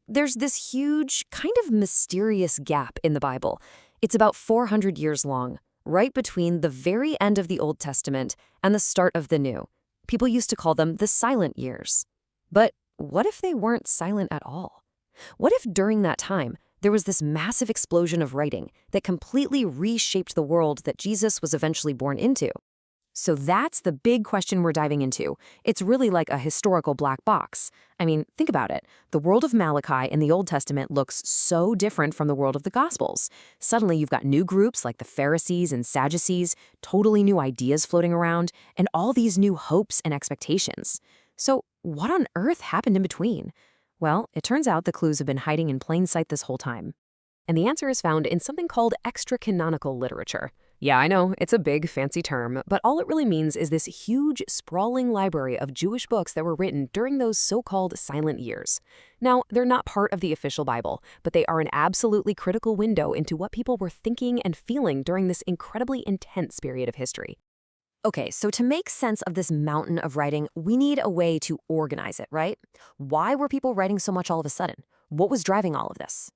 There's this huge, kind of mysterious gap in the Bible. It's about 400 years long, right between the very end of the Old Testament and the start of the New. People used to call them the silent years. But what if they weren't silent at all? What if during that time, there was this massive explosion of writing that completely reshaped the world that Jesus was eventually born into? So that's the big question we're diving into. It's really like a historical black box. I mean, think about it. The world of Malachi in the Old Testament looks so different from the world of the Gospels. Suddenly you've got new groups like the Pharisees and Sadducees, totally new ideas floating around, and all these new hopes and expectations. So what on earth happened in between? Well, it turns out the clues have been hiding in plain sight this whole time. And the answer is found in something called extra-canonical literature. Yeah, I know, it's a big, fancy term, but all it really means is this huge, sprawling library of Jewish books that were written during those so-called silent years. Now, they're not part of the official Bible, but they are an absolutely critical window into what people were thinking and feeling during this incredibly intense period of history. Okay, so to make sense of this mountain of writing, we need a way to organize it, right? Why were people writing so much all of a sudden? What was driving all of this?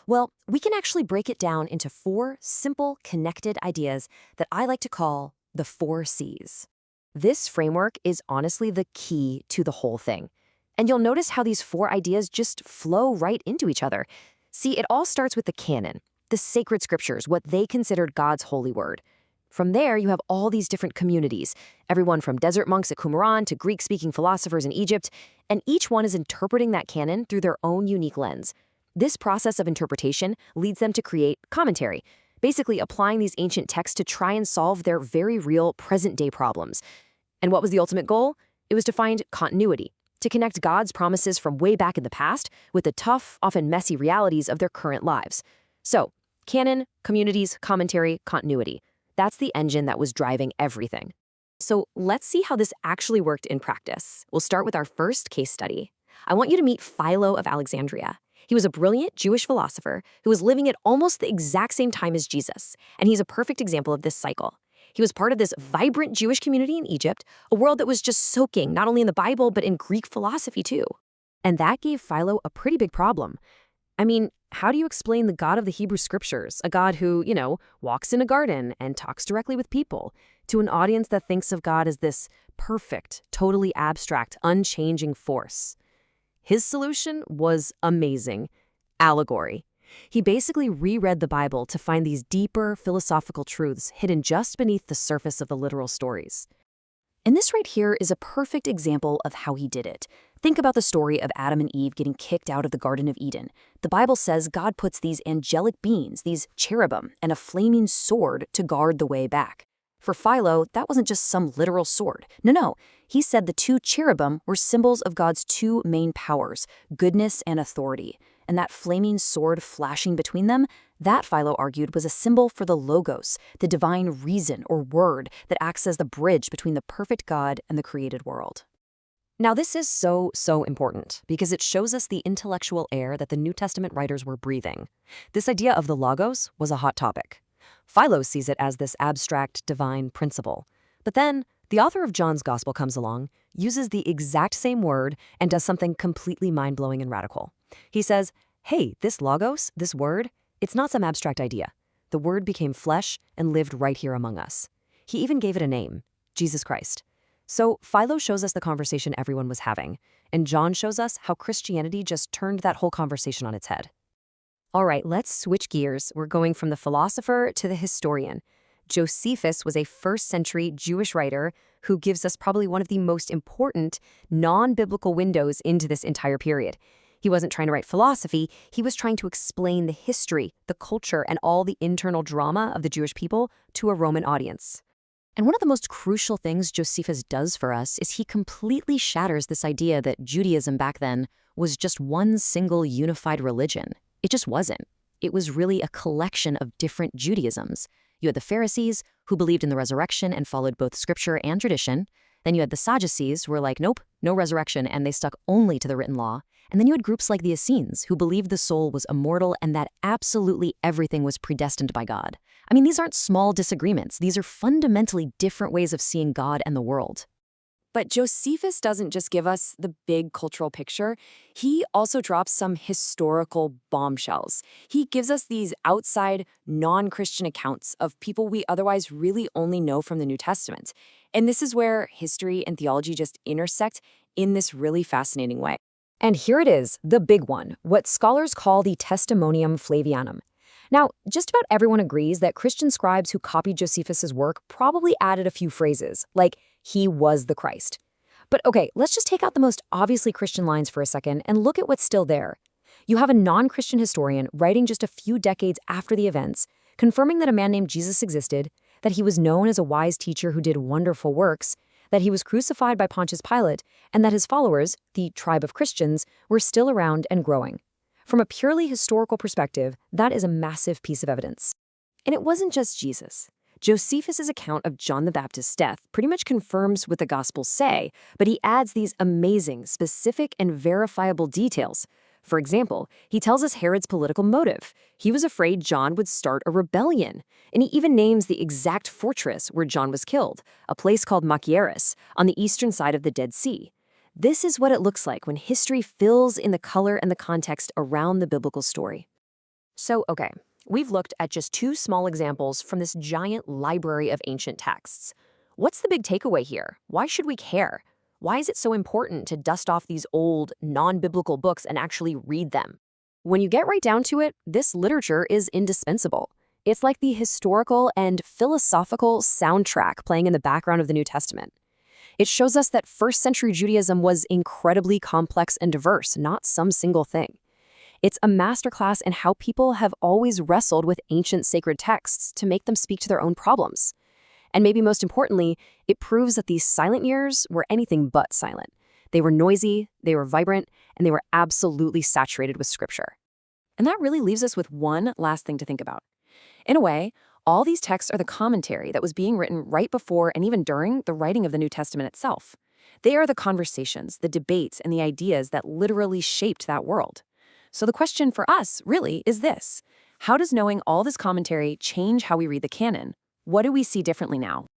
Well, we can actually break it down into four simple, connected ideas that I like to call the 4 C's. This framework is honestly the key to the whole thing. And you'll notice how these four ideas just flow right into each other. See, it all starts with the canon, the sacred scriptures, what they considered God's holy word. From there, you have all these different communities, everyone from desert monks at Qumran to Greek-speaking philosophers in Egypt, and each one is interpreting that canon through their own unique lens. This process of interpretation leads them to create commentary, basically applying these ancient texts to try and solve their very real present-day problems. And what was the ultimate goal? It was to find continuity, to connect God's promises from way back in the past with the tough, often messy realities of their current lives. So, canon, communities, commentary, continuity. That's the engine that was driving everything. So let's see how this actually worked in practice. We'll start with our first case study. I want you to meet Philo of Alexandria. He was a brilliant Jewish philosopher who was living at almost the exact same time as Jesus, and he's a perfect example of this cycle. He was part of this vibrant Jewish community in Egypt, a world that was just soaking not only in the Bible but in Greek philosophy too. And that gave Philo a pretty big problem. I mean, how do you explain the God of the Hebrew Scriptures, a God who, walks in a garden and talks directly with people, to an audience that thinks of God as this perfect, totally abstract, unchanging force? His solution was amazing: allegory. He basically reread the Bible to find these deeper philosophical truths hidden just beneath the surface of the literal stories. And this right here is a perfect example of how he did it. Think about the story of Adam and Eve getting kicked out of the Garden of Eden. The Bible says God puts these angelic beings, these cherubim, and a flaming sword to guard the way back. For Philo, that wasn't just some literal sword. No. He said the two cherubim were symbols of God's two main powers, goodness and authority. And that flaming sword flashing between them, that, Philo argued, was a symbol for the logos, the divine reason or word that acts as the bridge between the perfect God and the created world. Now, this is so important because it shows us the intellectual air that the New Testament writers were breathing. This idea of the logos was a hot topic. Philo sees it as this abstract divine principle. But then, the author of John's Gospel comes along, uses the exact same word, and does something completely mind-blowing and radical. He says, hey, this logos, this word, it's not some abstract idea. The word became flesh and lived right here among us. He even gave it a name: Jesus Christ. So Philo shows us the conversation everyone was having, and John shows us how Christianity just turned that whole conversation on its head. All right, let's switch gears. We're going from the philosopher to the historian. Josephus was a first-century Jewish writer who gives us probably one of the most important non-biblical windows into this entire period. He wasn't trying to write philosophy, he was trying to explain the history, the culture, and all the internal drama of the Jewish people to a Roman audience. And one of the most crucial things Josephus does for us is he completely shatters this idea that Judaism back then was just one single unified religion. It just wasn't. It was really a collection of different Judaisms. You had the Pharisees, who believed in the resurrection and followed both scripture and tradition. Then you had the Sadducees, who were like, nope, no resurrection, and they stuck only to the written law. And then you had groups like the Essenes, who believed the soul was immortal and that absolutely everything was predestined by God. I mean, these aren't small disagreements. These are fundamentally different ways of seeing God and the world. But Josephus doesn't just give us the big cultural picture, he also drops some historical bombshells. He gives us these outside, non-Christian accounts of people we otherwise really only know from the New Testament. And this is where history and theology just intersect in this really fascinating way. And here it is, the big one, what scholars call the Testimonium Flavianum. Now, just about everyone agrees that Christian scribes who copied Josephus's work probably added a few phrases, like, he was the Christ. But okay, let's just take out the most obviously Christian lines for a second and look at what's still there. You have a non-Christian historian writing just a few decades after the events, confirming that a man named Jesus existed, that he was known as a wise teacher who did wonderful works, that he was crucified by Pontius Pilate, and that his followers, the tribe of Christians, were still around and growing. From a purely historical perspective, that is a massive piece of evidence. And it wasn't just Jesus. Josephus's account of John the Baptist's death pretty much confirms what the Gospels say, but he adds these amazing, specific, and verifiable details. For example, he tells us Herod's political motive. He was afraid John would start a rebellion. And he even names the exact fortress where John was killed, a place called Machaerus, on the eastern side of the Dead Sea. This is what it looks like when history fills in the color and the context around the biblical story. So, okay, we've looked at just two small examples from this giant library of ancient texts. What's the big takeaway here? Why should we care? Why is it so important to dust off these old, non-biblical books and actually read them? When you get right down to it, this literature is indispensable. It's like the historical and philosophical soundtrack playing in the background of the New Testament. It shows us that first-century Judaism was incredibly complex and diverse, not some single thing. It's a masterclass in how people have always wrestled with ancient sacred texts to make them speak to their own problems. And maybe most importantly, it proves that these silent years were anything but silent. They were noisy, they were vibrant, and they were absolutely saturated with scripture. And that really leaves us with one last thing to think about. In a way, all these texts are the commentary that was being written right before and even during the writing of the New Testament itself. They are the conversations, the debates, and the ideas that literally shaped that world. So the question for us, really, is this. How does knowing all this commentary change how we read the canon? What do we see differently now?